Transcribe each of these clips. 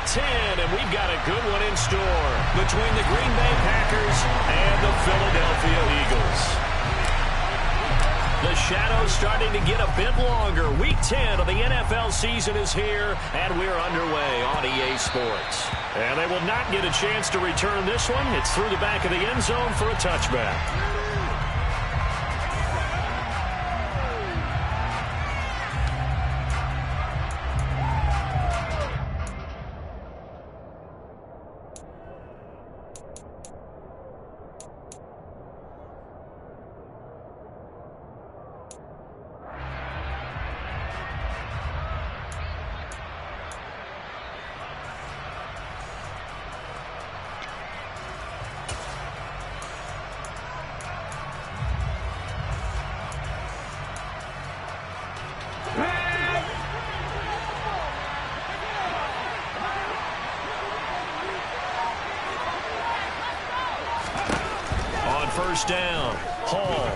10, and we've got a good one in store between the Green Bay Packers and the Philadelphia Eagles. The shadow's starting to get a bit longer. Week 10 of the NFL season is here, and we're underway on EA Sports. And they will not get a chance to return this one. It's through the back of the end zone for a touchback. First down, Hall.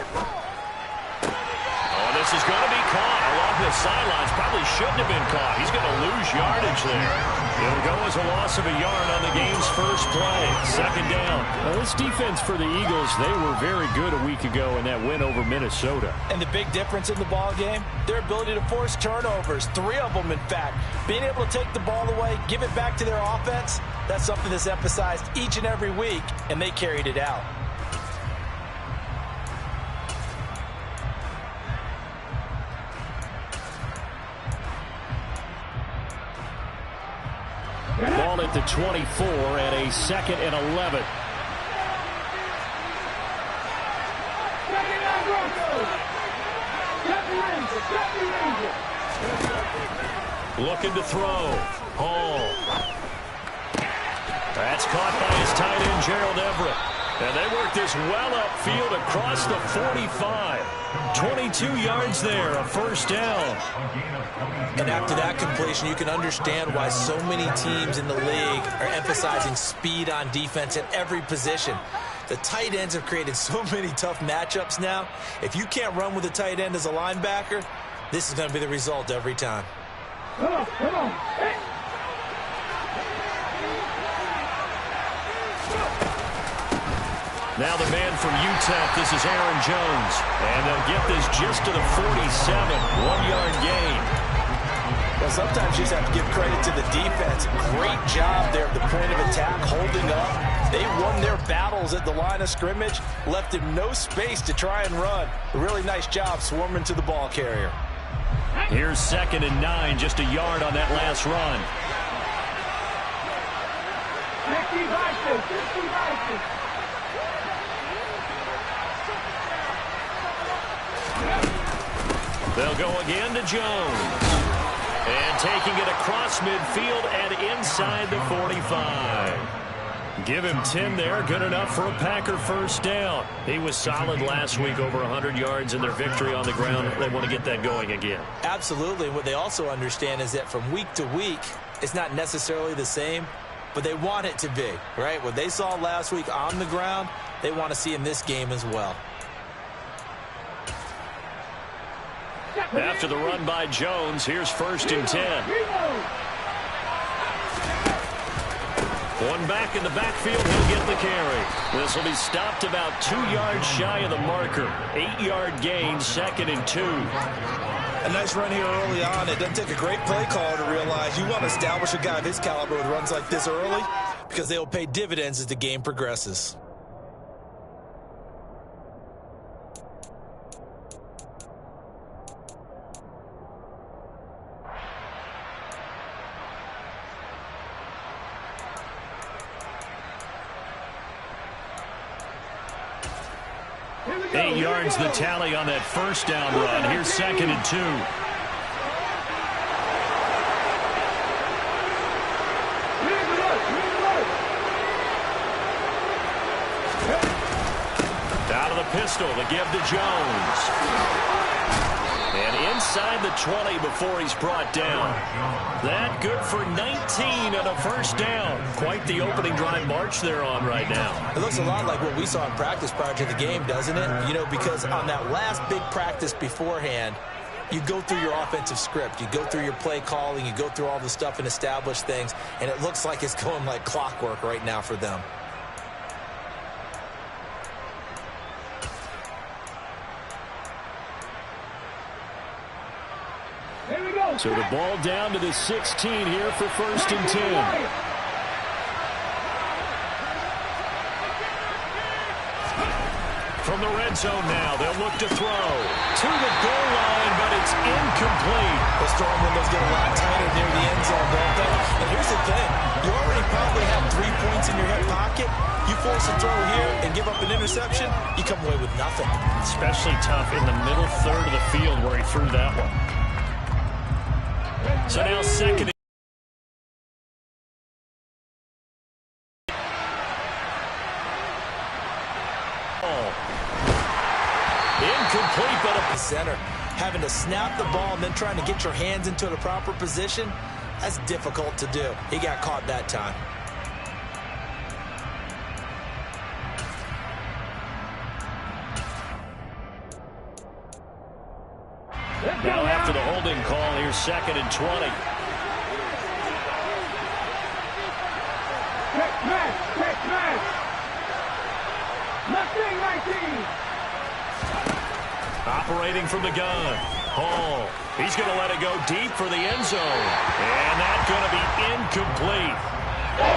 Oh, this is going to be caught along the sidelines. Probably shouldn't have been caught. He's going to lose yardage there. It'll go as a loss of a yard on the game's first play. Second down. Now, this defense for the Eagles, they were very good a week ago in that win over Minnesota. And the big difference in the ball game, their ability to force turnovers, 3 of them, in fact. Being able to take the ball away, give it back to their offense, that's something that's emphasized each and every week, and they carried it out. Ball at the 24 and a 2nd and 11. Looking to throw. Hall. That's caught by his tight end, Gerald Everett. And they work this well upfield across the 45. 22 yards there, a first down. And after that completion, you can understand why so many teams in the league are emphasizing speed on defense at every position. The tight ends have created so many tough matchups now. If you can't run with a tight end as a linebacker, this is going to be the result every time. Come on. Hey. Now the man from UTEP, this is Aaron Jones. And they'll get this just to the 47, 1-yard gain. Well, sometimes you just have to give credit to the defense. Great job there at the point of attack, holding up. They won their battles at the line of scrimmage, left him no space to try and run. A really nice job swarming to the ball carrier. Here's 2nd and 9, just a yard on that last run. 50-50. They'll go again to Jones. And taking it across midfield and inside the 45. Give him 10 there. Good enough for a Packer first down. He was solid last week, over 100 yards in their victory on the ground. They want to get that going again. Absolutely. What they also understand is that from week to week, it's not necessarily the same, but they want it to be, right? What they saw last week on the ground, they want to see in this game as well. After the run by Jones, here's 1st and 10. One back in the backfield, he'll get the carry. This will be stopped about 2 yards shy of the marker. 8-yard gain, 2nd and 2. A nice run here early on. It doesn't take a great play caller to realize you want to establish a guy of his caliber with runs like this early, because they will pay dividends as the game progresses. Yards the tally on that first down run. Here's 2nd and 2. Out of the pistol to give to Jones. And inside the 20 before he's brought down. That good for 19 and a first down. Quite the opening drive march they're on right now. It looks a lot like what we saw in practice prior to the game, doesn't it? You know, because on that last big practice beforehand, you go through your offensive script. You go through your play calling. You go through all the stuff and establish things. And it looks like it's going like clockwork right now for them. Here we go. So the ball down to the 16 here for 1st and 10. From the red zone now, they'll look to throw to the goal line, but it's incomplete. Those throwing windows get a lot tighter near the end zone, don't they? And here's the thing. You already probably have 3 points in your hip pocket. You force a throw here and give up an interception, you come away with nothing. Especially tough in the middle third of the field where he threw that one. So now 2nd. Incomplete, but a center. Having to snap the ball and then trying to get your hands into the proper position, that's difficult to do. He got caught that time. Now after the holding call, here's 2nd and 20. Check smash. Left wing, right team. Operating from the gun. Hall. He's going to let it go deep for the end zone. And that's going to be incomplete.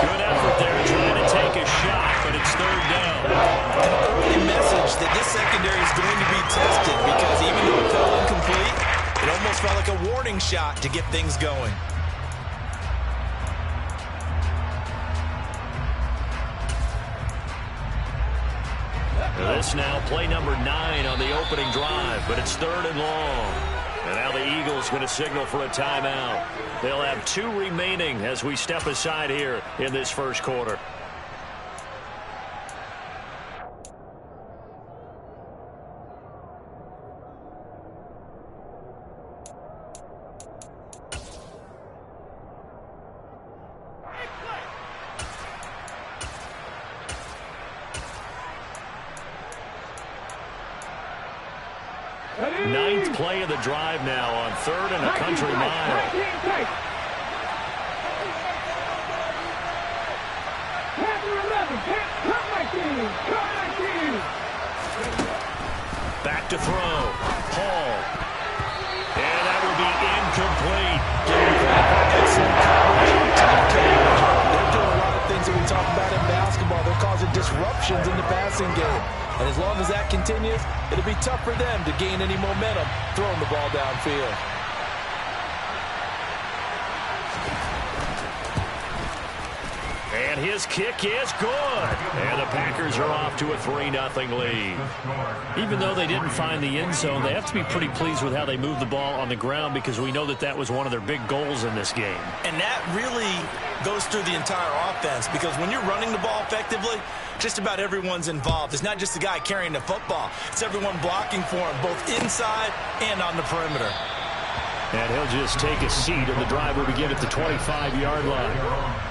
Good effort there trying to take a shot, but it's 3rd down. An early message that this secondary is going to be tested because even though it fell incomplete, it almost felt like a warning shot to get things going. This now play number 9 on the opening drive, but it's 3rd and long. And now the Eagles going to signal for a timeout. They'll have 2 remaining as we step aside here in this first quarter. Ninth play of the drive now on 3rd and a country mile. Back to throw. Hall. And that will be incomplete. Excellent coverage. They're doing a lot of things that we talk about in basketball. They're causing disruptions in the passing game. And as long as that continues, it'll be tough for them to gain any momentum throwing the ball downfield. And his kick is good. And the Packers are off to a 3-0 lead. Even though they didn't find the end zone, they have to be pretty pleased with how they moved the ball on the ground because we know that that was one of their big goals in this game. And that really goes through the entire offense because when you're running the ball effectively, just about everyone's involved. It's not just the guy carrying the football. It's everyone blocking for him, both inside and on the perimeter. And he'll just take a seat, and the drive will begin at the 25-yard line.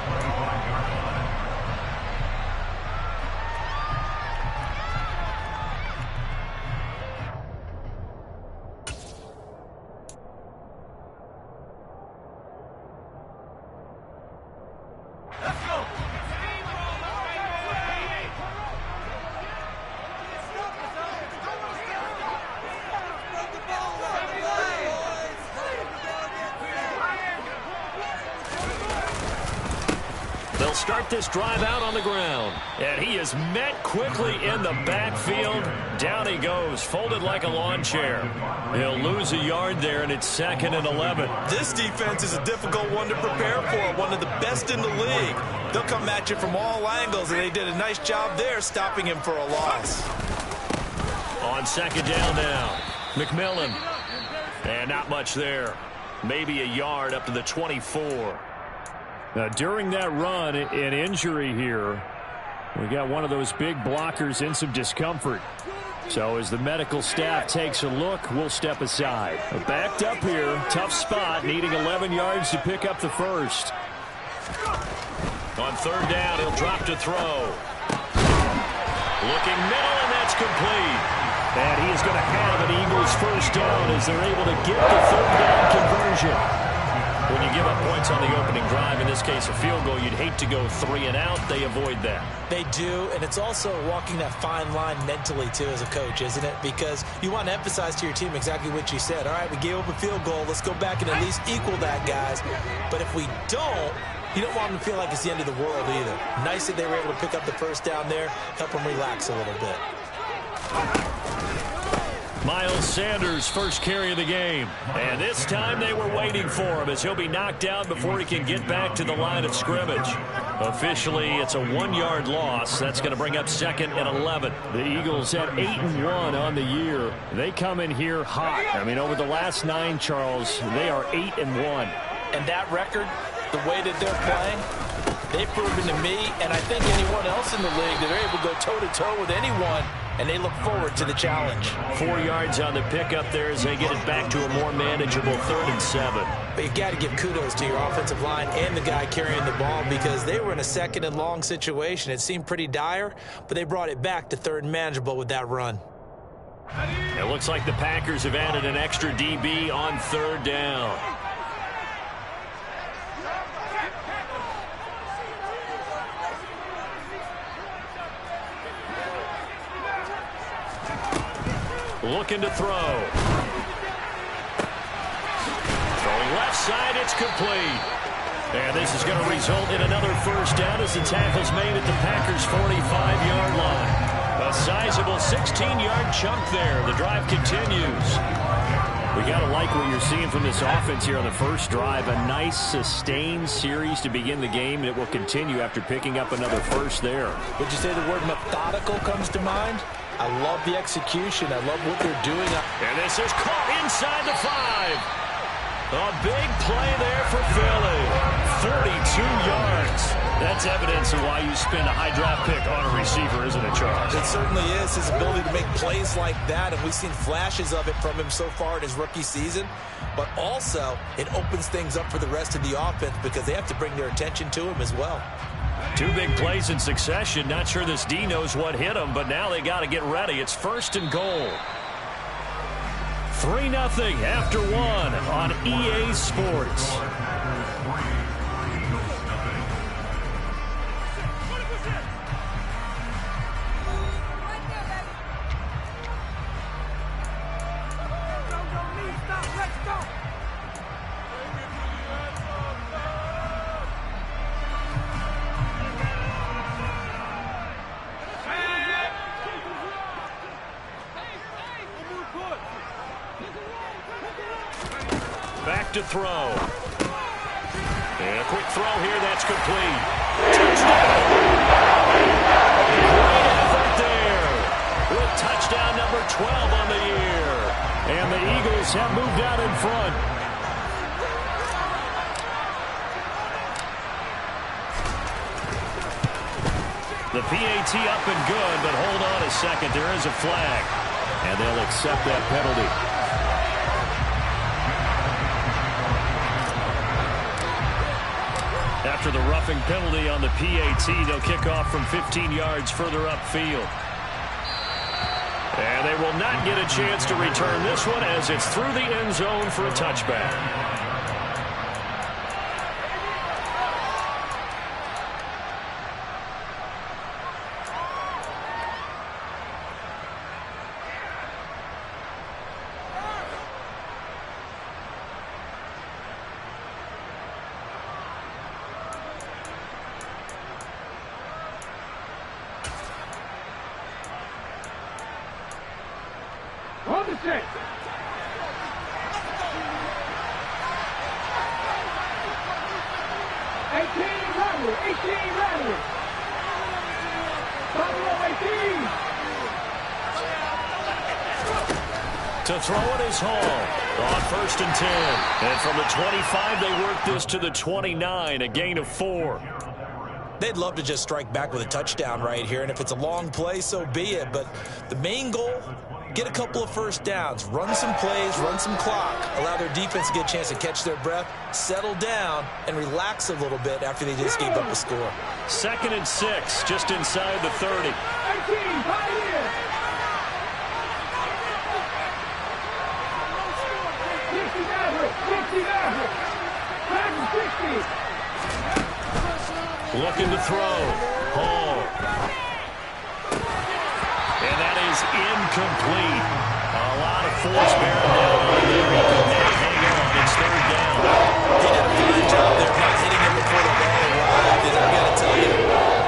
They'll start this drive out on the ground. And he is met quickly in the backfield. Down he goes, folded like a lawn chair. He'll lose a yard there, and it's 2nd and 11. This defense is a difficult one to prepare for, one of the best in the league. They'll come at you from all angles, and they did a nice job there stopping him for a loss. On 2nd down now, McMillan. And not much there. Maybe a yard up to the 24. Now, during that run, an injury here. We got one of those big blockers in some discomfort. So as the medical staff takes a look, we'll step aside. Backed up here, tough spot, needing 11 yards to pick up the first. On 3rd down, he'll drop to throw. Looking middle, and that's complete. And he is going to have an Eagles first down as they're able to get the third down conversion. When you give up points on the opening drive, in this case a field goal, you'd hate to go 3 and out. They avoid that. They do, and it's also walking that fine line mentally, too, as a coach, isn't it? Because you want to emphasize to your team exactly what you said. All right, we gave up a field goal. Let's go back and at least equal that, guys. But if we don't, you don't want them to feel like it's the end of the world either. Nice that they were able to pick up the first down there, help them relax a little bit. Miles Sanders' first carry of the game. And this time they were waiting for him as he'll be knocked down before he can get back to the line of scrimmage. Officially, it's a 1-yard loss. That's going to bring up 2nd and 11. The Eagles at 8-1 on the year. They come in here hot. I mean, over the last 9, Charles, they are 8-1. And that record, the way that they're playing, they've proven to me, and I think anyone else in the league, that they're able to go toe-to-toe with anyone, and they look forward to the challenge. 4 yards on the pickup there as they get it back to a more manageable 3rd and 7. But you've got to give kudos to your offensive line and the guy carrying the ball because they were in a 2nd and long situation. It seemed pretty dire, but they brought it back to 3rd and manageable with that run. It looks like the Packers have added an extra DB on 3rd down. Looking to throw. Throwing left side, it's complete. And this is going to result in another first down as the tackle's made at the Packers' 45-yard line. A sizable 16-yard chunk there. The drive continues. We got to like what you're seeing from this offense here on the first drive. A nice, sustained series to begin the game, and it will continue after picking up another first there. Would you say the word methodical comes to mind? I love the execution. I love what they're doing. And this is caught inside the 5. A big play there for Philly. 42 yards. That's evidence of why you spend a high draft pick on a receiver, isn't it, Charles? It certainly is. His ability to make plays like that, and we've seen flashes of it from him so far in his rookie season. But also, it opens things up for the rest of the offense because they have to bring their attention to him as well. 2 big plays in succession. Not sure this D knows what hit him, but now they got to get ready. It's 1st and goal. 3-0 after 1 on EA Sports. Back to throw. And a quick throw here, that's complete. Touchdown! Great effort there. With touchdown number 12 on the year. And the Eagles have moved out in front. The PAT up and good, but hold on a second. There is a flag. And they'll accept that penalty. After the roughing penalty on the PAT, they'll kick off from 15 yards further upfield. And they will not get a chance to return this one as it's through the end zone for a touchback. On the set. 18 Rattler. Buffalo 18. To throw it is Hall on 1st and 10. And from the 25, they work this to the 29, a gain of 4. They'd love to just strike back with a touchdown right here, and if it's a long play, so be it. But the main goal, get a couple of first downs, run some plays, run some clock, allow their defense to get a chance to catch their breath, settle down, and relax a little bit after they just gave up a score. 2nd and 6, just inside the 30. 18, Pioneer. Looking to throw. Hall. And that is incomplete. A lot of force bearing down on there. He could not hang on. It's third down. He did a fine job there not hitting him before the ball arrived. And I got to tell you,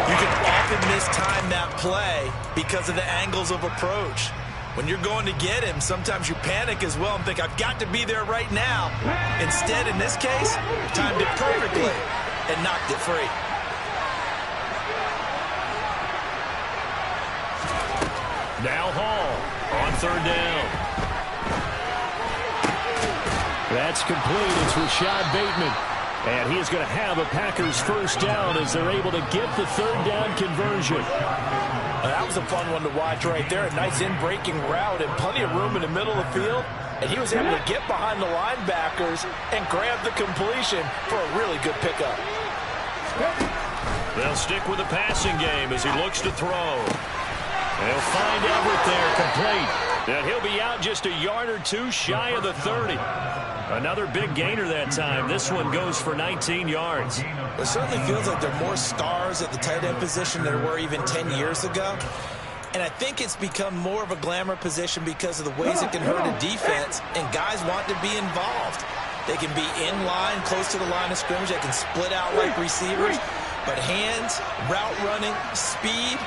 you can often mistime that play because of the angles of approach. When you're going to get him, sometimes you panic as well and think, I've got to be there right now. Instead, in this case, timed it perfectly and knocked it free. Now Hall on third down. That's complete. It's Rashad Bateman. And he is going to have a Packers first down as they're able to get the third down conversion. That was a fun one to watch right there. A nice in-breaking route and plenty of room in the middle of the field. And he was able to get behind the linebackers and grab the completion for a really good pickup. They'll stick with the passing game as he looks to throw. They'll find Everett there, complete. And he'll be out just a yard or two shy of the 30. Another big gainer that time. This one goes for 19 yards. It certainly feels like there are more stars at the tight end position than there were even 10 years ago. And I think it's become more of a glamour position because of the ways it can hurt a defense, and guys want to be involved. They can be in line, close to the line of scrimmage. They can split out like receivers. But hands, route running, speed,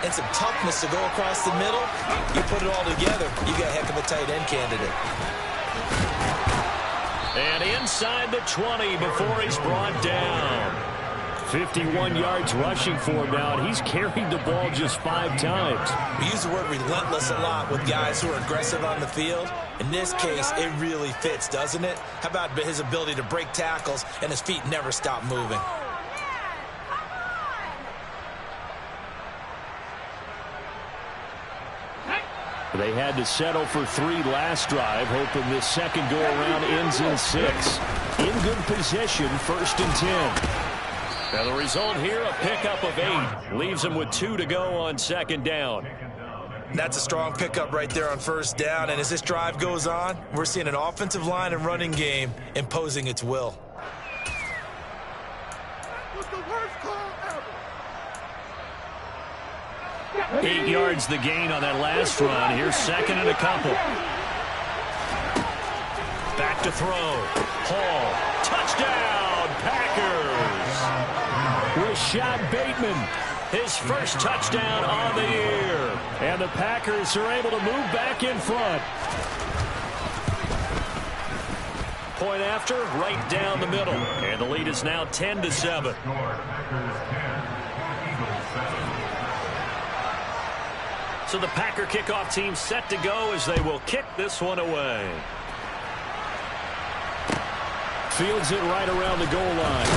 and some toughness to go across the middle, you put it all together, you got a heck of a tight end candidate. And inside the 20 before he's brought down. 51 yards rushing for him now, and he's carried the ball just 5 times. We use the word relentless a lot with guys who are aggressive on the field. In this case, it really fits, doesn't it? How about his ability to break tackles and his feet never stop moving? They had to settle for 3 last drive, hoping this second go-around ends in 6. In good position, 1st and 10. Now the result here, a pickup of 8. Leaves them with 2 to go on 2nd down. That's a strong pickup right there on 1st down. And as this drive goes on, we're seeing an offensive line and running game imposing its will. What's the worst call ever? 8 yards the gain on that last run. Here's 2nd and a couple. Back to throw. Hall. Touchdown, Packers. Rashad Bateman, his first touchdown on the year. And the Packers are able to move back in front. Point after, right down the middle. And the lead is now 10-7. So the Packer kickoff team set to go as they will kick this one away. Fields it right around the goal line.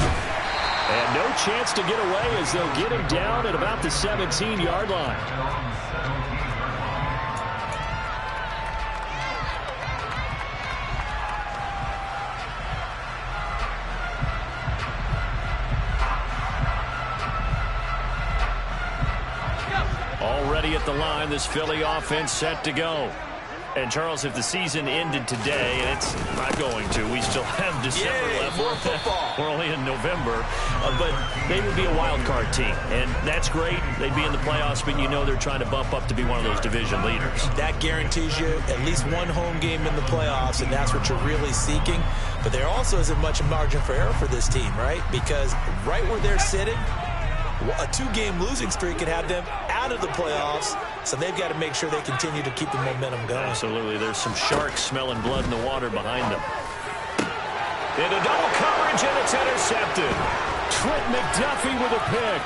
And no chance to get away as they'll get him down at about the 17-yard line. Already at the line, this Philly offense set to go. And, Charles, if the season ended today, and it's not going to, we still have December left. We're only in November. But they would be a wild card team. And that's great. They'd be in the playoffs, but you know they're trying to bump up to be one of those division leaders. That guarantees you at least one home game in the playoffs, and that's what you're really seeking. But there also isn't much margin for error for this team, right? Because right where they're sitting, a 2-game losing streak could have them out of the playoffs, so they've got to make sure they continue to keep the momentum going. Absolutely. There's some sharks smelling blood in the water behind them. Into double coverage, and it's intercepted. Trent McDuffie with a pick.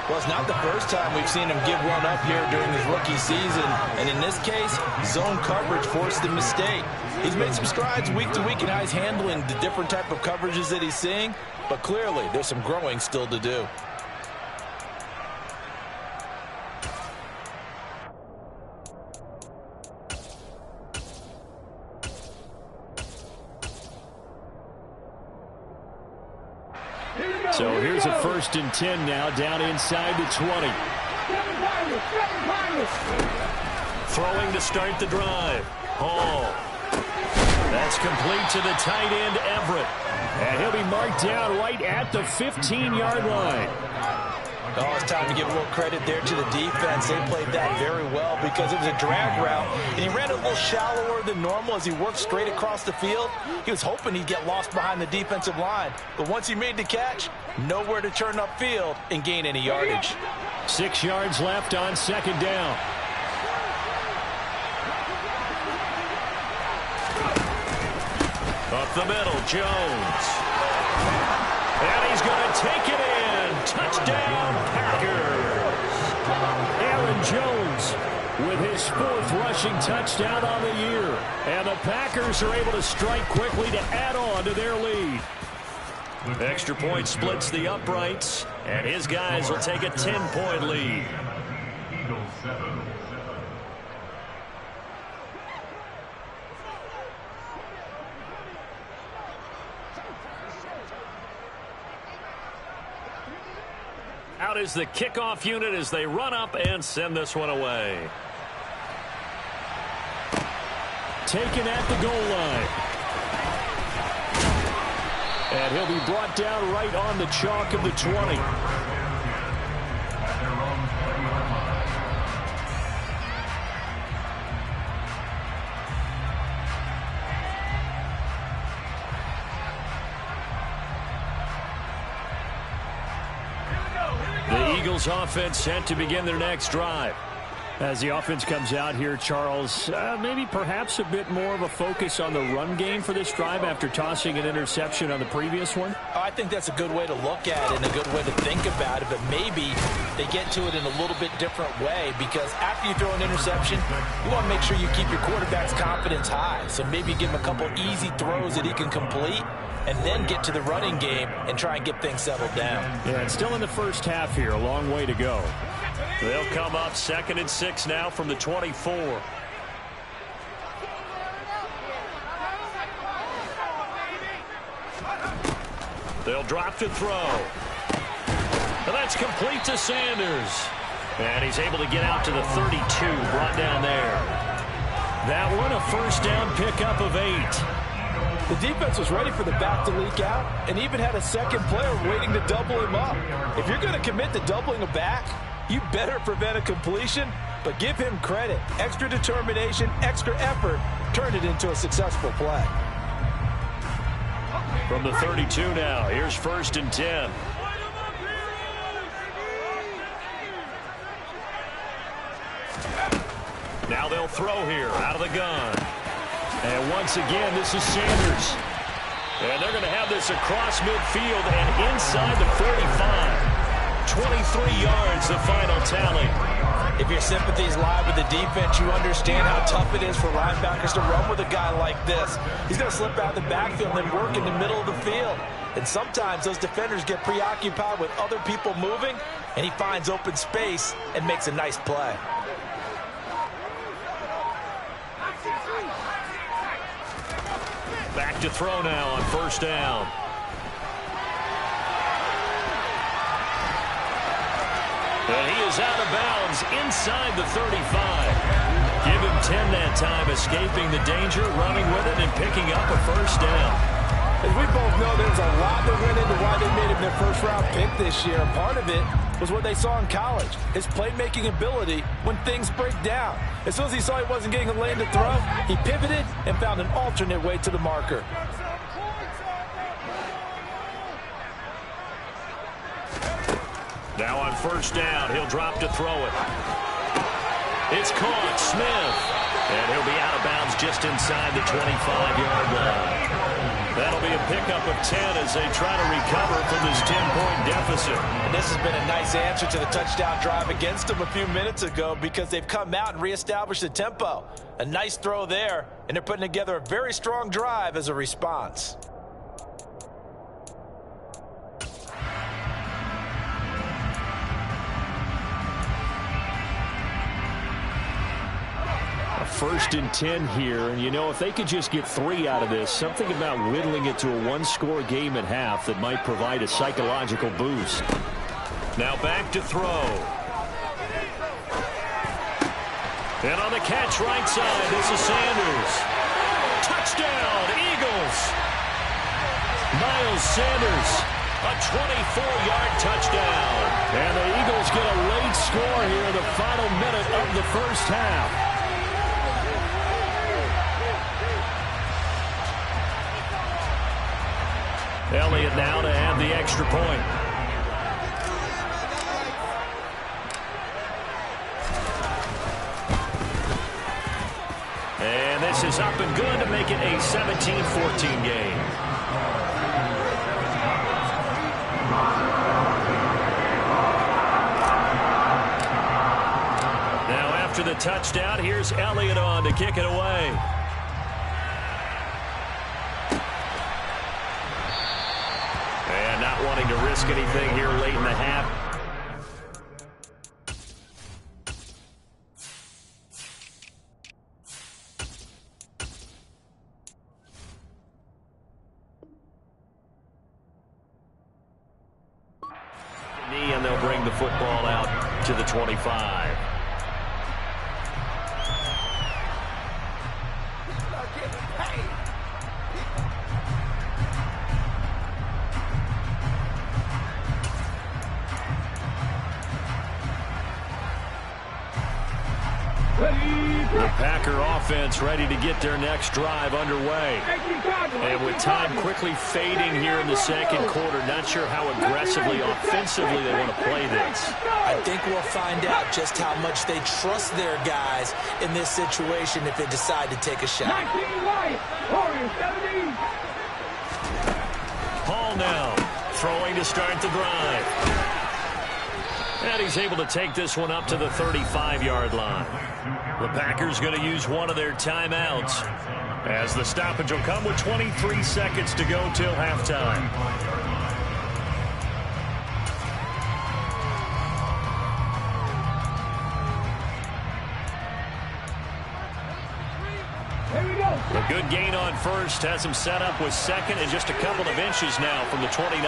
Well, it's not the first time we've seen him give one up here during his rookie season. And in this case, zone coverage forced the mistake. He's made some strides week to week in how he's handling the different type of coverages that he's seeing. But clearly, there's some growing still to do. So here's a 1st and 10 now, down inside the 20. Throwing to start the drive. Hall. That's complete to the tight end, Everett. And he'll be marked down right at the 15-yard line. Oh, it's time to give a little credit there to the defense. They played that very well because it was a drag route, and he ran a little shallower than normal as he worked straight across the field. He was hoping he'd get lost behind the defensive line, but once he made the catch, nowhere to turn upfield and gain any yardage. 6 yards left on second down. Up the middle, Jones. And he's going to take it in. Touchdown, Packers. Aaron Jones with his 4th rushing touchdown on the year. And the Packers are able to strike quickly to add on to their lead. Extra point splits the uprights, and his guys will take a 10-point lead. Out is the kickoff unit as they run up and send this one away. Taken at the goal line. And he'll be brought down right on the chalk of the 20. The Eagles offense set to begin their next drive. As the offense comes out here, Charles, maybe perhaps a bit more of a focus on the run game for this drive after tossing an interception on the previous one? Oh, I think that's a good way to look at it and a good way to think about it, but maybe they get to it in a little bit different way because after you throw an interception, you want to make sure you keep your quarterback's confidence high. So maybe give him a couple easy throws that he can complete and then get to the running game and try and get things settled down. Yeah, it's still in the first half here. A long way to go. They'll come up 2nd and 6 now from the 24. They'll drop to throw. And that's complete to Sanders. And he's able to get out to the 32, brought down there. That one a first down pickup of 8. The defense was ready for the back to leak out and even had a second player waiting to double him up. If you're going to commit to doubling a back, you better prevent a completion, but give him credit. Extra determination, extra effort turned it into a successful play. From the 32 now, here's 1st and 10. Now they'll throw here out of the gun. And once again, this is Sanders. And they're going to have this across midfield and inside the 45. 23 yards, the final tally. If your sympathies lie with the defense, you understand how tough it is for linebackers to run with a guy like this. He's going to slip out of the backfield and then work in the middle of the field. And sometimes those defenders get preoccupied with other people moving, and he finds open space and makes a nice play. Back to throw now on 1st down. And he is out of bounds inside the 35. Give him 10 that time, escaping the danger, running with it, and picking up a first down. As we both know, there's a lot that went into why they made him their first-round pick this year. Part of it was what they saw in college, his playmaking ability when things break down. As soon as he saw he wasn't getting a lane to throw, he pivoted and found an alternate way to the marker. Now on 1st down, he'll drop to throw it. It's caught, Smith. And he'll be out of bounds just inside the 25-yard line. That'll be a pickup of 10 as they try to recover from this 10-point deficit. And this has been a nice answer to the touchdown drive against them a few minutes ago because they've come out and reestablished the tempo. A nice throw there, and they're putting together a very strong drive as a response. First and 10 here, and you know, if they could just get 3 out of this, something about whittling it to a one-score game at half that might provide a psychological boost. Now back to throw. And on the catch right side, this is Sanders. touchdown, Eagles. Miles Sanders, a 24-yard touchdown. And the Eagles get a late score here in the final minute of the first half. Elliott now to add the extra point. And this is up and good to make it a 17-14 game. Now after the touchdown, here's Elliott on to kick it away. And not wanting to risk anything here late in the half. And they'll bring the football out to the 25. The Packer offense ready to get their next drive underway. And with time quickly fading here in the second quarter, not sure how aggressively, offensively they want to play this. I think we'll find out just how much they trust their guys in this situation if they decide to take a shot. Hall now throwing to start the drive. And he's able to take this one up to the 35-yard line. The Packers going to use one of their timeouts as the stoppage will come with 23 seconds to go till halftime. A good gain on first has him set up with second and just a couple of inches now from the 29.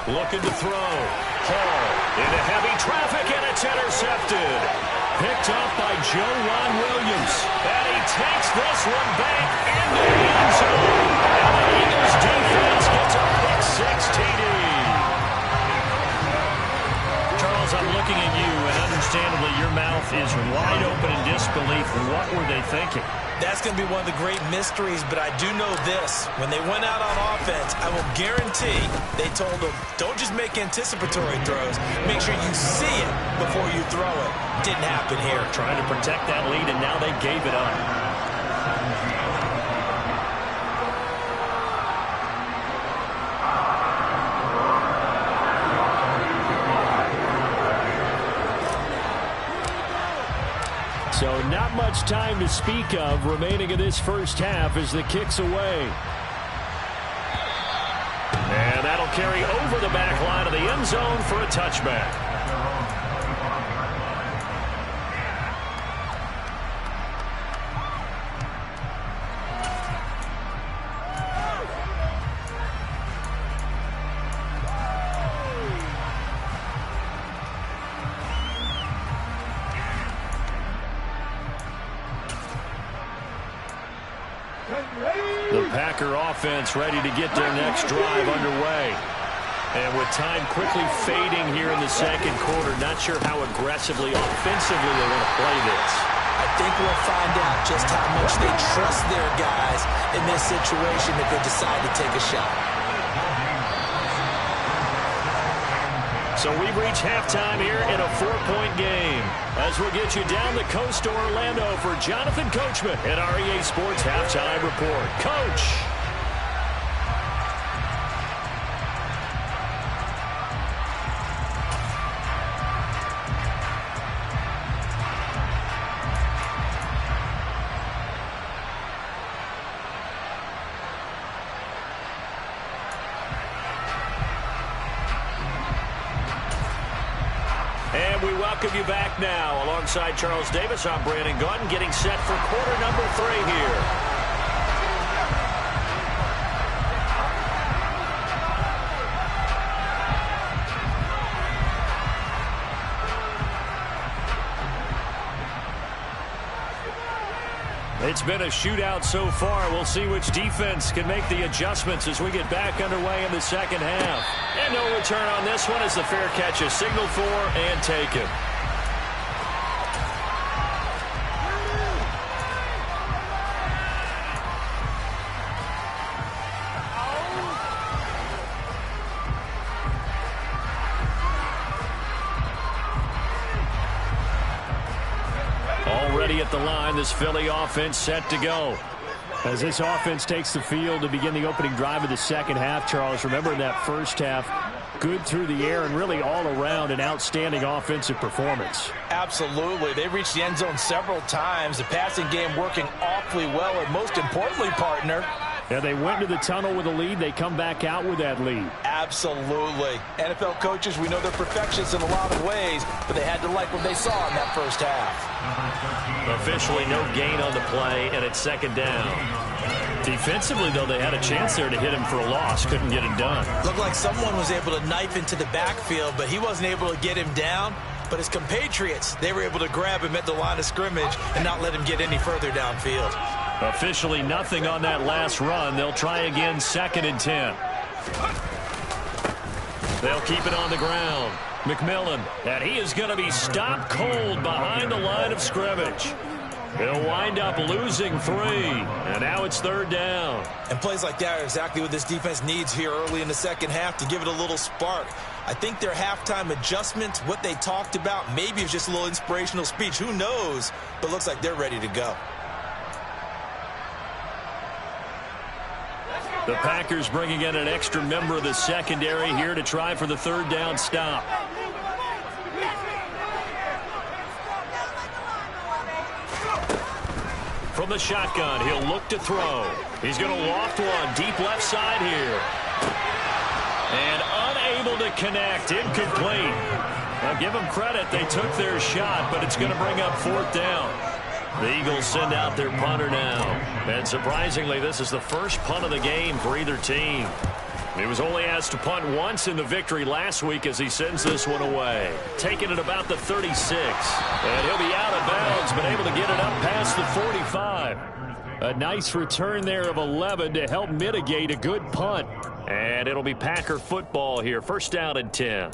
Looking to throw. Hall into heavy traffic, and it's intercepted. Picked up by Joe Ron Williams. And he takes this one back into the end zone. And the Eagles defense gets a pick six TD. Charles, I'm looking at you, and understandably your mouth is wide open in disbelief. What were they thinking? That's going to be one of the great mysteries, but I do know this. When they went out on offense, I will guarantee they told them, don't just make anticipatory throws. Make sure you see it before you throw it. Didn't happen here. Trying to protect that lead, and now they gave it up. So not much time to speak of remaining in this first half as the kick's away. And that'll carry over the back line of the end zone for a touchback. The Packer offense ready to get their next drive underway. And with time quickly fading here in the second quarter, not sure how aggressively, offensively they want to play this. I think we'll find out just how much they trust their guys in this situation if they decide to take a shot. So we've reached halftime here in a 4-point game. As we'll get you down the coast to Orlando for Jonathan Coachman at REA Sports Halftime Report. Coach! And we welcome you back now. Alongside Charles Davis, I'm Brandon Gaudin, getting set for quarter number 3 here. They It's been a shootout so far. We'll see which defense can make the adjustments as we get back underway in the second half. And no return on this one as the fair catch is signaled for and taken. Already at the line, this Philly offense set to go. As this offense takes the field to begin the opening drive of the second half, Charles, remember in that first half, good through the air and really all around an outstanding offensive performance. Absolutely. They reached the end zone several times. The passing game working awfully well, and most importantly, partner, yeah, they went to the tunnel with a lead. They come back out with that lead. Absolutely. NFL coaches, we know they're perfectionists in a lot of ways, but they had to like what they saw in that first half. Officially no gain on the play, and it's second down. Defensively, though, they had a chance there to hit him for a loss. Couldn't get it done. Looked like someone was able to knife into the backfield, but he wasn't able to get him down. But his compatriots, they were able to grab him at the line of scrimmage and not let him get any further downfield. Officially nothing on that last run. They'll try again, 2nd and 10. They'll keep it on the ground. McMillan, and he is going to be stopped cold behind the line of scrimmage. They'll wind up losing 3, and now it's 3rd down. And plays like that are exactly what this defense needs here early in the second half to give it a little spark. I think their halftime adjustments, what they talked about, maybe it's just a little inspirational speech. Who knows? But looks like they're ready to go. The Packers bringing in an extra member of the secondary here to try for the 3rd down stop. From the shotgun, he'll look to throw. He's going to loft one deep left side here. And unable to connect, incomplete. Now give them credit, they took their shot, but it's going to bring up 4th down. The Eagles send out their punter now. And surprisingly, this is the first punt of the game for either team. He was only asked to punt once in the victory last week as he sends this one away. Taking it about the 36. And he'll be out of bounds, but able to get it up past the 45. A nice return there of 11 to help mitigate a good punt. And it'll be Packer football here. 1st down and 10.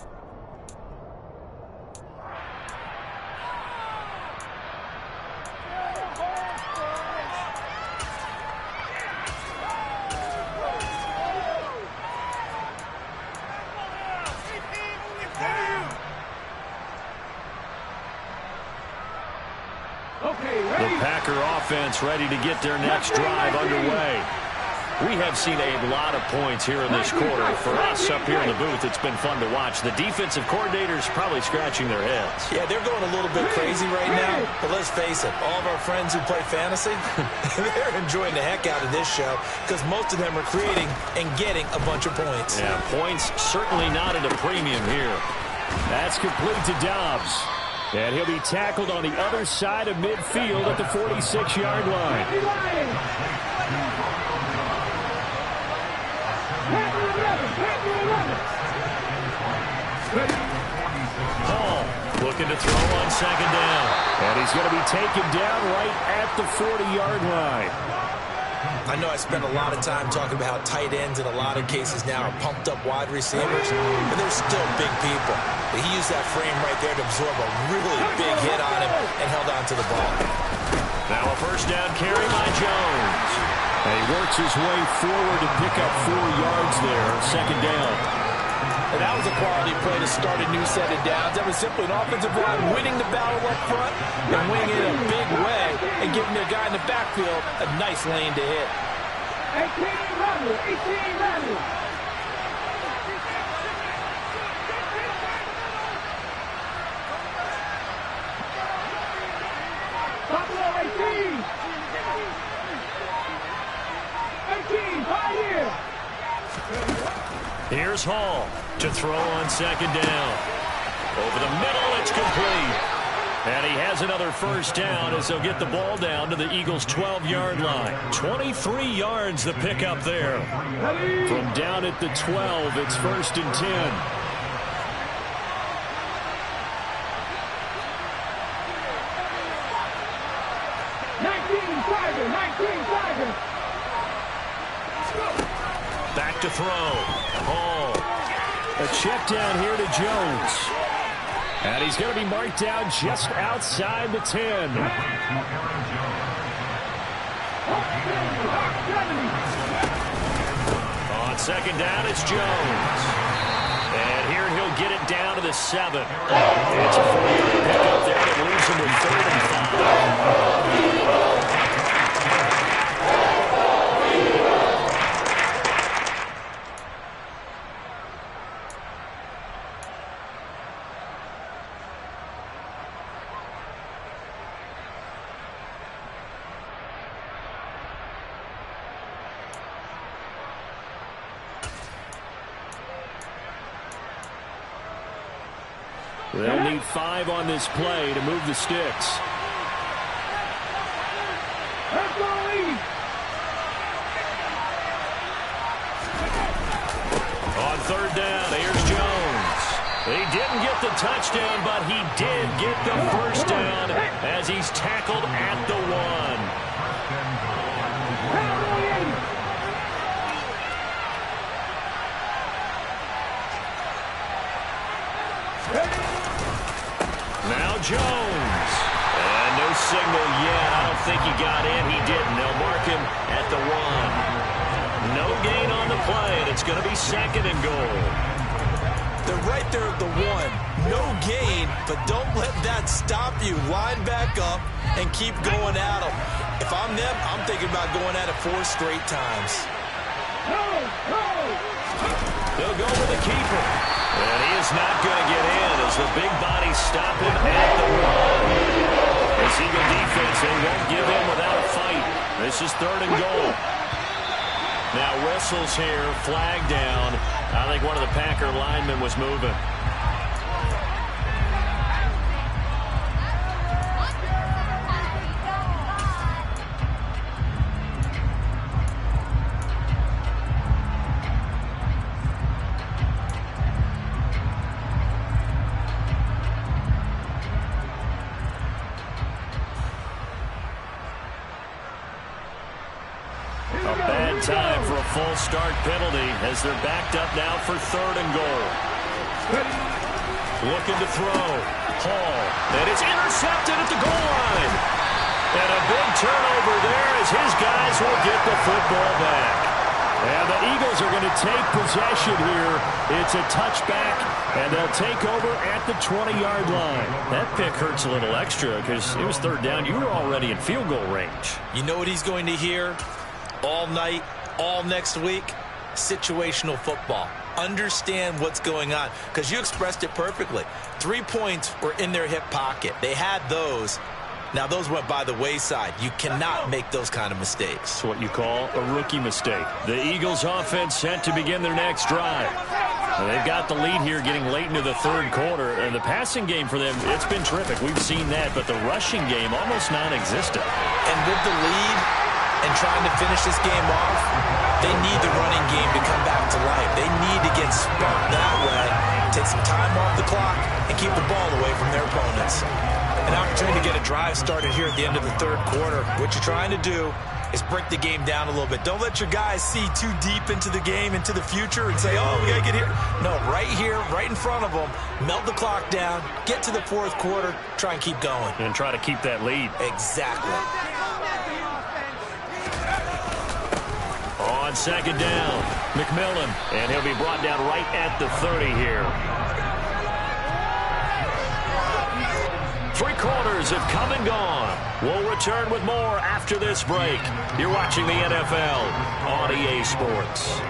The Packer offense ready to get their next drive underway. We have seen a lot of points here in this quarter. For us up here in the booth, it's been fun to watch. The defensive coordinators probably scratching their heads. Yeah, they're going a little bit crazy right now. But let's face it, all of our friends who play fantasy, they're enjoying the heck out of this show because most of them are creating and getting a bunch of points. Yeah, points certainly not at a premium here. That's complete to Dobbs. And he'll be tackled on the other side of midfield at the 46-yard line. Hall looking to throw on 2nd down. And he's going to be taken down right at the 40-yard line. I know I spent a lot of time talking about how tight ends in a lot of cases now are pumped up wide receivers, but they're still big people. But he used that frame right there to absorb a really big hit on him and held on to the ball. Now a 1st down carry by Jones. And he works his way forward to pick up 4 yards there on 2nd down. And that was a quality play to start a new set of downs. That was simply an offensive line winning the battle up front and winning it in a big way and giving their guy in the backfield a nice lane to hit. 18 level. Buffalo 18. 18, 5 here. Here's Hall to throw on 2nd down. Over the middle, it's complete. And he has another 1st down as they'll get the ball down to the Eagles' 12-yard line. 23 yards the pickup there. From down at the 12, it's 1st and 10. defense. Back to throw. Hall. A check down here to Jones. And he's going to be marked down just outside the 10. On second down, it's Jones. And here he'll get it down to the 7. It's a 4-yard pickup there that leaves him with 3rd and 5. They'll need 5 on this play to move the sticks. On 3rd down, here's Jones. He didn't get the touchdown, but he did get the first down as he's tackled at the 1. Now Jones. And no signal yet. I don't think he got in. He didn't. They'll mark him at the 1. No gain on the play, and it's going to be 2nd and goal. They're right there at the 1. No gain, but don't let that stop you. Line back up and keep going at them. If I'm them, I'm thinking about going at it 4 straight times. They'll go with the keeper. And he is not going to get in as the big bodies stop him at the 1. This Eagle defense, they won't give in without a fight. This is 3rd and goal. Now whistles here, flag down. I think one of the Packer linemen was moving. Time for a full start penalty as they're backed up now for 3rd and goal. Looking to throw. Hall. And it's intercepted at the goal line. And a big turnover there as his guys will get the football back. And the Eagles are going to take possession here. It's a touchback, and they'll take over at the 20-yard line. That pick hurts a little extra because it was 3rd down. You were already in field goal range. You know what he's going to hear all night, all next week? Situational football. Understand what's going on, because you expressed it perfectly. 3 points were in their hip pocket. They had those. Now those went by the wayside. You cannot make those kind of mistakes. It's what you call a rookie mistake. The Eagles offense set to begin their next drive. And they've got the lead here getting late into the 3rd quarter. And the passing game for them, it's been terrific. We've seen that, but the rushing game almost non-existent. And with the lead and trying to finish this game off, they need the running game to come back to life. They need to get sparked that way, take some time off the clock, and keep the ball away from their opponents. An opportunity to get a drive started here at the end of the 3rd quarter. What you're trying to do is break the game down a little bit. Don't let your guys see too deep into the game, into the future, and say, oh, we got to get here. No, right here, right in front of them, melt the clock down, get to the 4th quarter, try and keep going. And try to keep that lead. Exactly. On 2nd down, McMillan, and he'll be brought down right at the 30 here. 3 quarters have come and gone. We'll return with more after this break. You're watching the NFL on EA Sports.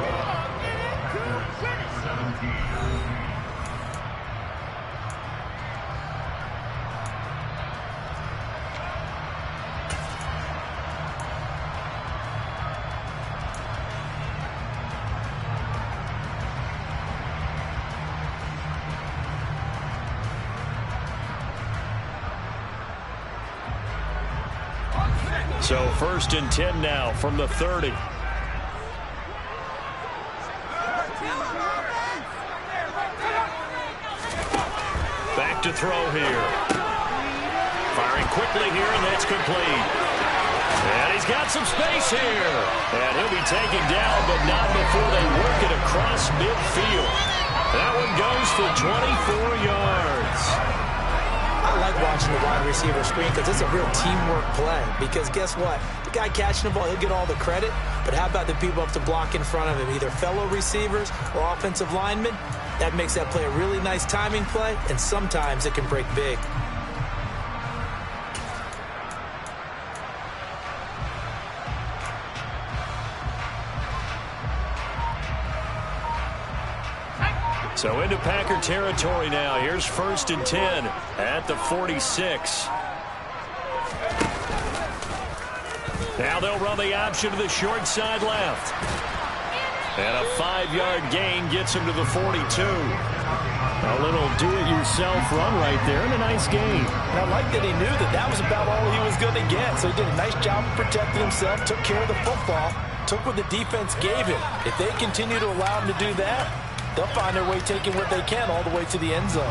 So 1st and 10 now from the 30. Back to throw here. Firing quickly here, and that's complete. And he's got some space here. And he'll be taken down, but not before they work it across midfield. That one goes for 24 yards. I like watching the wide receiver screen because it's a real teamwork play. Because guess what? The guy catching the ball, he'll get all the credit. But how about the people up to block in front of him, either fellow receivers or offensive linemen? That makes that play a really nice timing play, and sometimes it can break big. So into Packer territory now. Here's 1st and 10 at the 46. Now they'll run the option to the short side left. And a 5-yard gain gets him to the 42. A little do-it-yourself run right there and a nice gain. And I like that he knew that that was about all he was going to get. So he did a nice job of protecting himself, took care of the football, took what the defense gave him. If they continue to allow him to do that, they'll find their way taking what they can all the way to the end zone.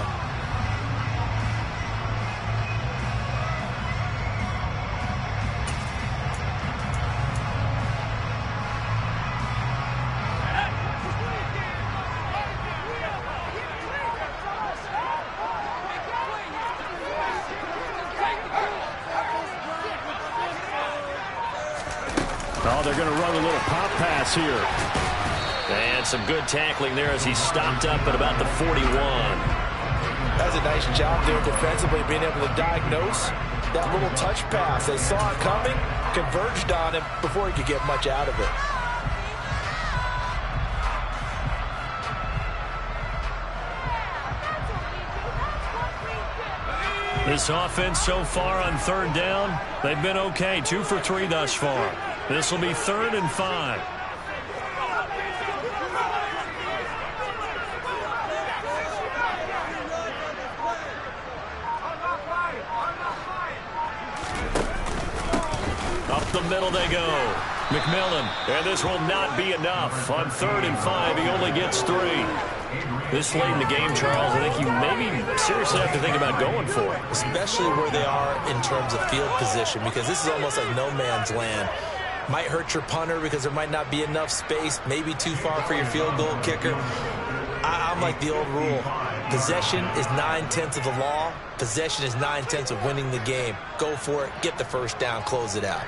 Oh, they're going to run a little pop pass here. And some good tackling there as he stopped up at about the 41. That's a nice job there defensively, being able to diagnose that little touch pass. They saw it coming, converged on him before he could get much out of it. This offense so far on 3rd down, they've been okay. 2 for 3 thus far. This will be 3rd and 5. Up the middle they go. McMillan. And this will not be enough. On 3rd and 5, he only gets 3. This late in the game, Charles, I think you maybe seriously have to think about going for it. Especially where they are in terms of field position, because this is almost like no man's land. Might hurt your punter because there might not be enough space, maybe too far for your field goal kicker. I'm like the old rule. Possession is 9/10 of the law. Possession is 9/10 of winning the game. Go for it, get the first down, close it out.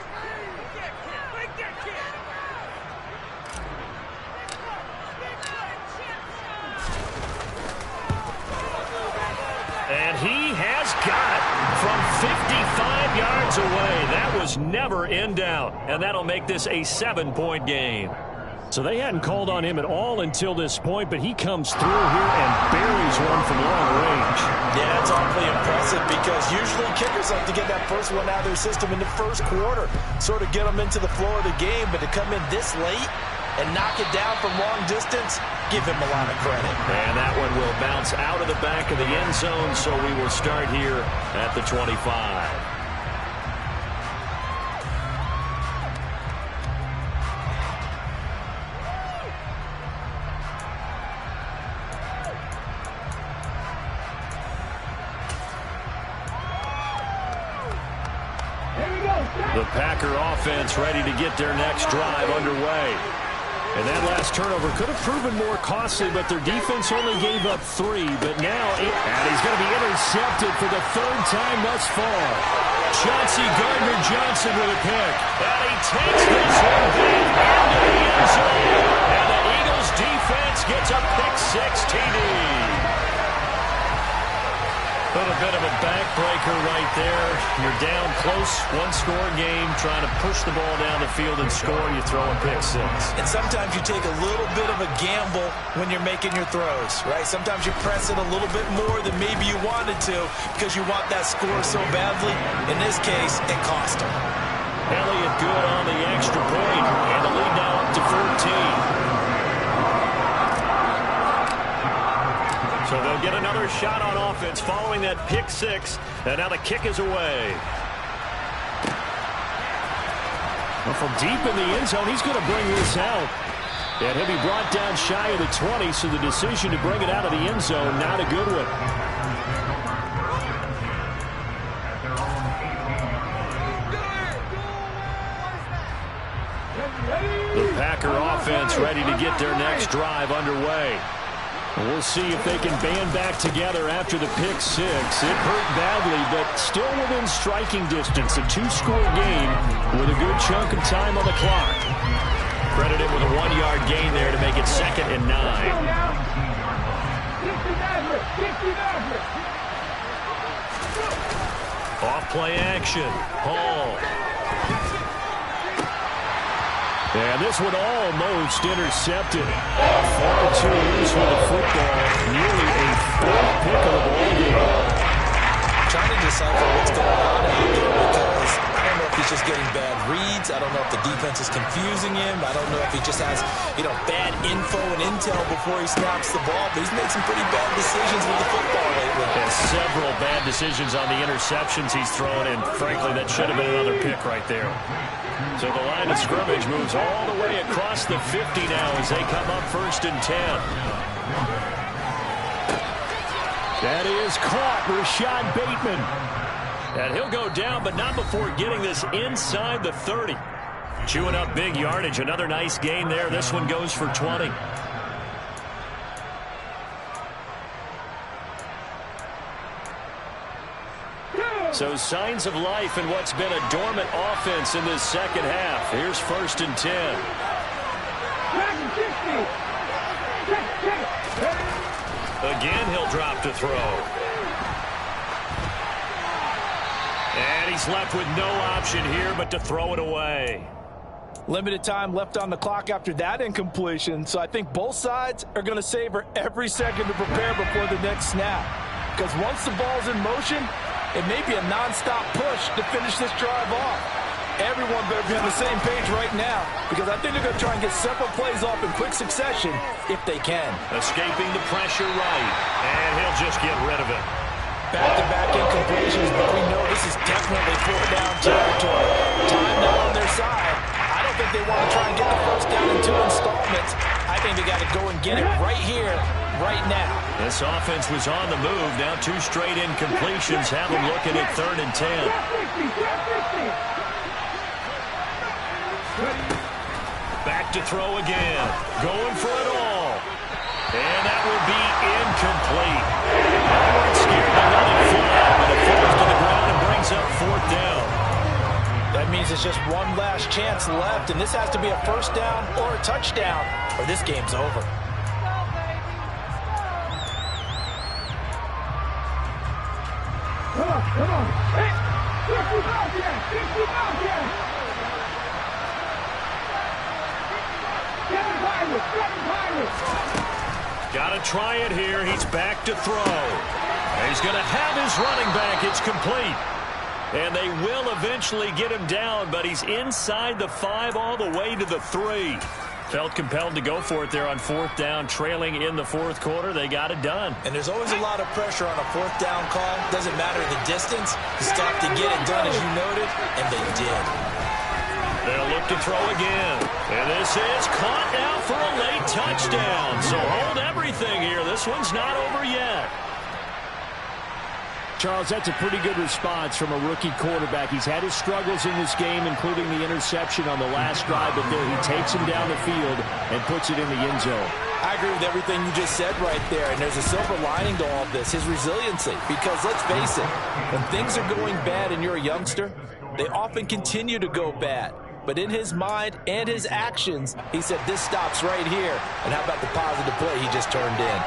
And he has got from 55 yards away. That was never in doubt. And that'll make this a 7-point game. So they hadn't called on him at all until this point, but he comes through here and buries one from long range. Yeah, it's awfully impressive because usually kickers like to get that first one out of their system in the first quarter, sort of get them into the flow of the game, but to come in this late and knock it down from long distance, give him a lot of credit. And that one will bounce out of the back of the end zone, so we will start here at the 25. The Packer offense ready to get their next drive underway. And that last turnover could have proven more costly, but their defense only gave up 3. But now, and he's going to be intercepted for the 3rd time thus far. Chauncey Gardner-Johnson with a pick. And he takes this one back into the end zone. And the Eagles defense gets a pick-6 TD. But a bit of a backbreaker right there. You're down close, one-score game, trying to push the ball down the field and score, and you throw a pick-6. And sometimes you take a little bit of a gamble when you're making your throws, right? Sometimes you press it a little bit more than maybe you wanted to because you want that score so badly. In this case, it cost him. Elliott good on the extra point, and the lead now up to 14. So they'll get another shot on offense following that pick-6, and now the kick is away. Well, from deep in the end zone, he's going to bring this out. And he'll be brought down shy of the 20, so the decision to bring it out of the end zone, not a good one. Packer offense ready to get their next drive underway. We'll see if they can band back together after the pick six. It hurt badly, but still within striking distance. A two-score game with a good chunk of time on the clock. Credited with a 1-yard gain there to make it 2nd and 9. Off play action. Hall. And this one almost intercepted. Far too loose with the football. Nearly a 4th pick of the ball game. Trying to decipher what's going on out there because I don't know if he's just getting bad reads. I don't know if the defense is confusing him. I don't know if he just has, bad info and intel before he snaps the ball. But he's made some pretty bad decisions with the football lately. And several bad decisions on the interceptions he's thrown, and frankly, that should have been another pick right there. So the line of scrimmage moves all the way across the 50 now as they come up 1st and 10. That is caught, Rashad Bateman. And he'll go down, but not before getting this inside the 30. Chewing up big yardage. Another nice gain there. This one goes for 20. So signs of life in what's been a dormant offense in this second half. Here's 1st and 10. Again, he'll drop to throw. And he's left with no option here but to throw it away. Limited time left on the clock after that incompletion, so I think both sides are going to savor every second to prepare before the next snap. Because once the ball's in motion, it may be a non-stop push to finish this drive off. Everyone better be on the same page right now because I think they're going to try and get several plays off in quick succession if they can. Escaping the pressure right, and he'll just get rid of it. Back-to-back incompletions, but we know this is definitely 4th down territory. Time now on their side. I don't think they want to try and get the 1st down in 2 installments. I think they got to go and get it right here, right now. This offense was on the move. Now 2 straight incompletions have them looking at 3rd and 10. Back to throw again. Going for it all. And that will be incomplete. They weren't scared to let it fly, but it falls to the ground and brings up 4th down. That means it's just one last chance left, and this has to be a 1st down or a touchdown, or this game's over. Come on. Hey, 50 yards. Got to try it here. He's back to throw. He's going to have his running back. It's complete. And they will eventually get him down, but he's inside the 5 all the way to the 3. Felt compelled to go for it there on 4th down, trailing in the 4th quarter. They got it done. And there's always a lot of pressure on a 4th down call. Doesn't matter the distance. You stop to get it done, as you noted, and they did. They'll look to throw again. And this is caught now for a late touchdown. So hold everything here. This one's not over yet. Charles, that's a pretty good response from a rookie quarterback. He's had his struggles in this game, including the interception on the last drive, but there he takes him down the field and puts it in the end zone. I agree with everything you just said right there, and there's a silver lining to all of this, his resiliency. Because let's face it, when things are going bad and you're a youngster, they often continue to go bad. But in his mind and his actions, he said, this stops right here. And how about the positive play he just turned in?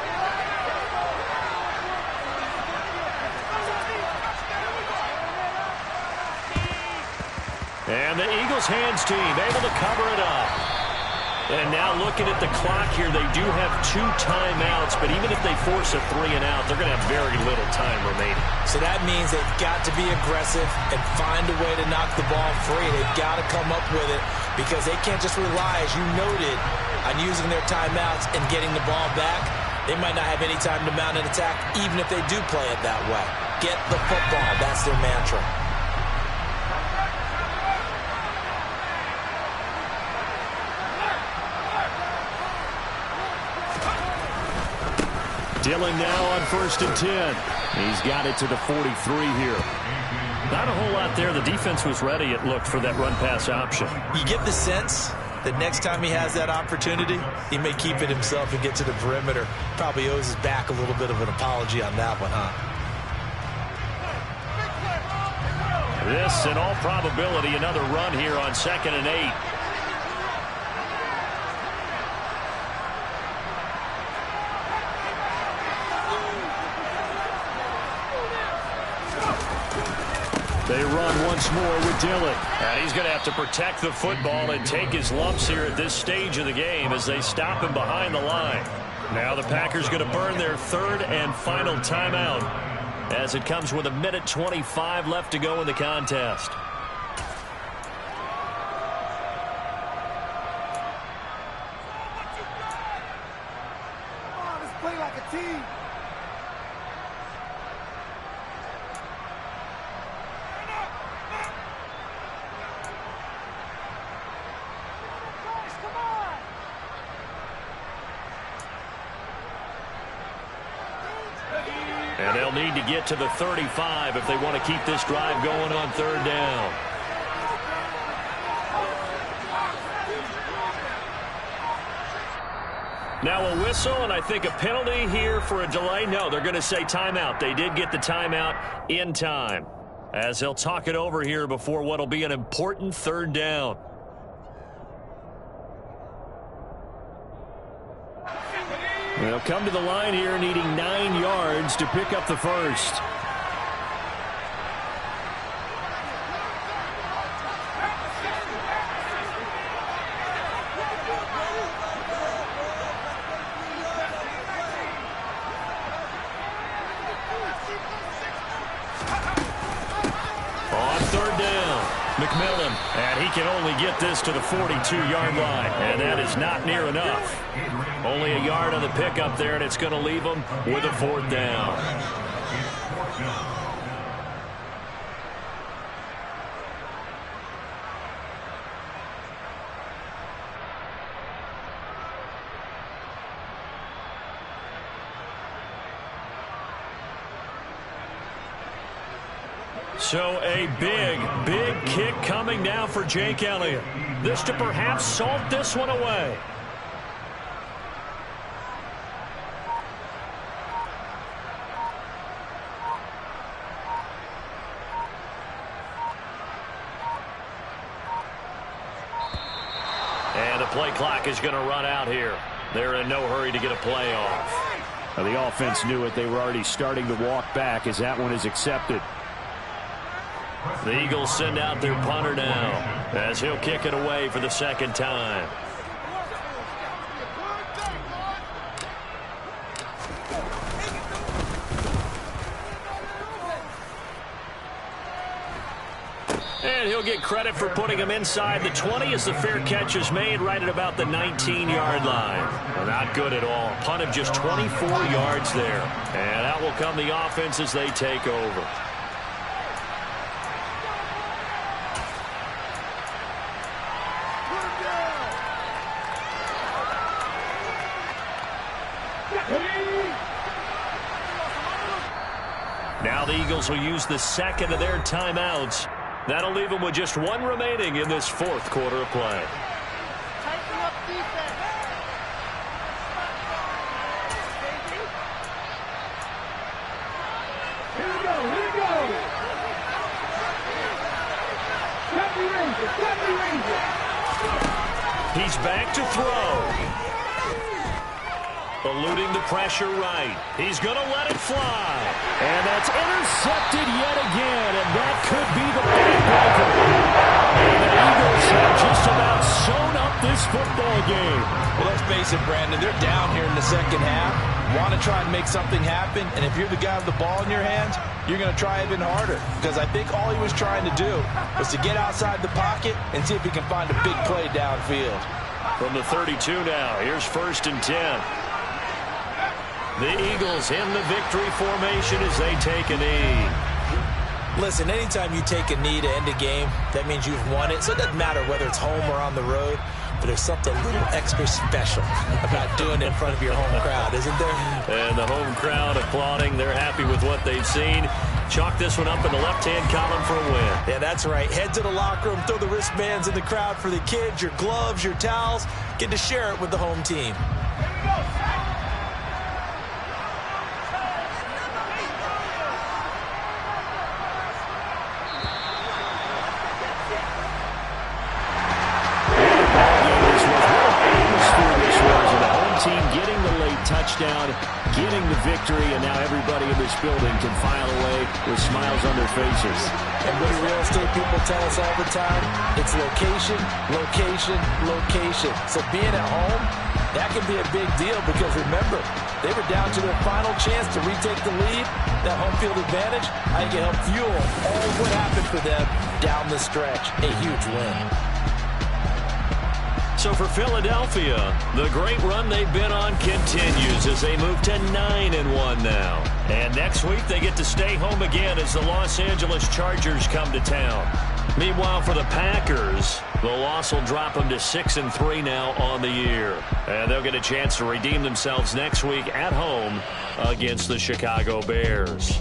And the Eagles hands team able to cover it up. And now looking at the clock here, they do have 2 timeouts, but even if they force a 3 and out, they're going to have very little time remaining. So that means they've got to be aggressive and find a way to knock the ball free. They've got to come up with it because they can't just rely, as you noted, on using their timeouts and getting the ball back. They might not have any time to mount an attack, even if they do play it that way. Get the football. That's their mantra. Dillon now on 1st and 10. He's got it to the 43 here. Not a whole lot there. The defense was ready, it looked, for that run-pass option. You get the sense the next time he has that opportunity, he may keep it himself and get to the perimeter. Probably owes his back a little bit of an apology on that one, huh? This, in all probability, another run here on 2nd and 8. They run once more with Dillon. And he's going to have to protect the football and take his lumps here at this stage of the game as they stop him behind the line. Now the Packers going to burn their 3rd and final timeout as it comes with 1:25 left to go in the contest. Let's play like a team. And they'll need to get to the 35 if they want to keep this drive going on 3rd down. Now a whistle, and I think a penalty here for a delay. No, they're going to say timeout. They did get the timeout in time, as they'll talk it over here before what will be an important 3rd down. They'll come to the line here needing 9 yards to pick up the first. On 3rd down, McMillan, and he can only get this to the 42-yard line, and that is not near enough. Only a yard on the pickup there, and it's going to leave them with a 4th down. So a big kick coming now for Jake Elliott. This to perhaps salt this one away. And the play clock is going to run out here. They're in no hurry to get a play off. Now, the offense knew it. They were already starting to walk back as that one is accepted. The Eagles send out their punter now as he'll kick it away for the 2nd time. And he'll get credit for putting him inside the 20 as the fair catch is made right at about the 19-yard line. Well, not good at all. Punt of just 24 yards there. And out will come the offense as they take over. Now the Eagles will use the 2nd of their timeouts. That'll leave them with just 1 remaining in this 4th quarter of play. Tighten up defense. Here we go. Happy Ranger. He's back to throw. Eluding the pressure right. He's going to let it fly. And that's intercepted yet again, and that could be the backbreaker. And the Eagles have just about sewn up this football game. Well, let's face it, Brandon, they're down here in the 2nd half. Want to try and make something happen, and if you're the guy with the ball in your hands, you're going to try even harder, because I think all he was trying to do was to get outside the pocket and see if he can find a big play downfield. From the 32 now, here's 1st and 10. The Eagles in the victory formation as they take a knee. Listen, anytime you take a knee to end a game, that means you've won it. So it doesn't matter whether it's home or on the road, but there's something a little extra special about doing it in front of your home crowd, isn't there? And the home crowd applauding. They're happy with what they've seen. Chalk this one up in the left-hand column for a win. Yeah, that's right. Head to the locker room, throw the wristbands in the crowd for the kids, your gloves, your towels. Get to share it with the home team. Team getting the late touchdown, getting the victory, and now everybody in this building can file away with smiles on their faces. And what do real estate people tell us all the time? It's location, location, location. So being at home, that can be a big deal because remember, they were down to their final chance to retake the lead. That home field advantage, I think it helped fuel all of what happened for them down the stretch. A huge win. So for Philadelphia, the great run they've been on continues as they move to 9-1 now. And next week they get to stay home again as the Los Angeles Chargers come to town. Meanwhile, for the Packers, the loss will drop them to 6-3 now on the year. And they'll get a chance to redeem themselves next week at home against the Chicago Bears.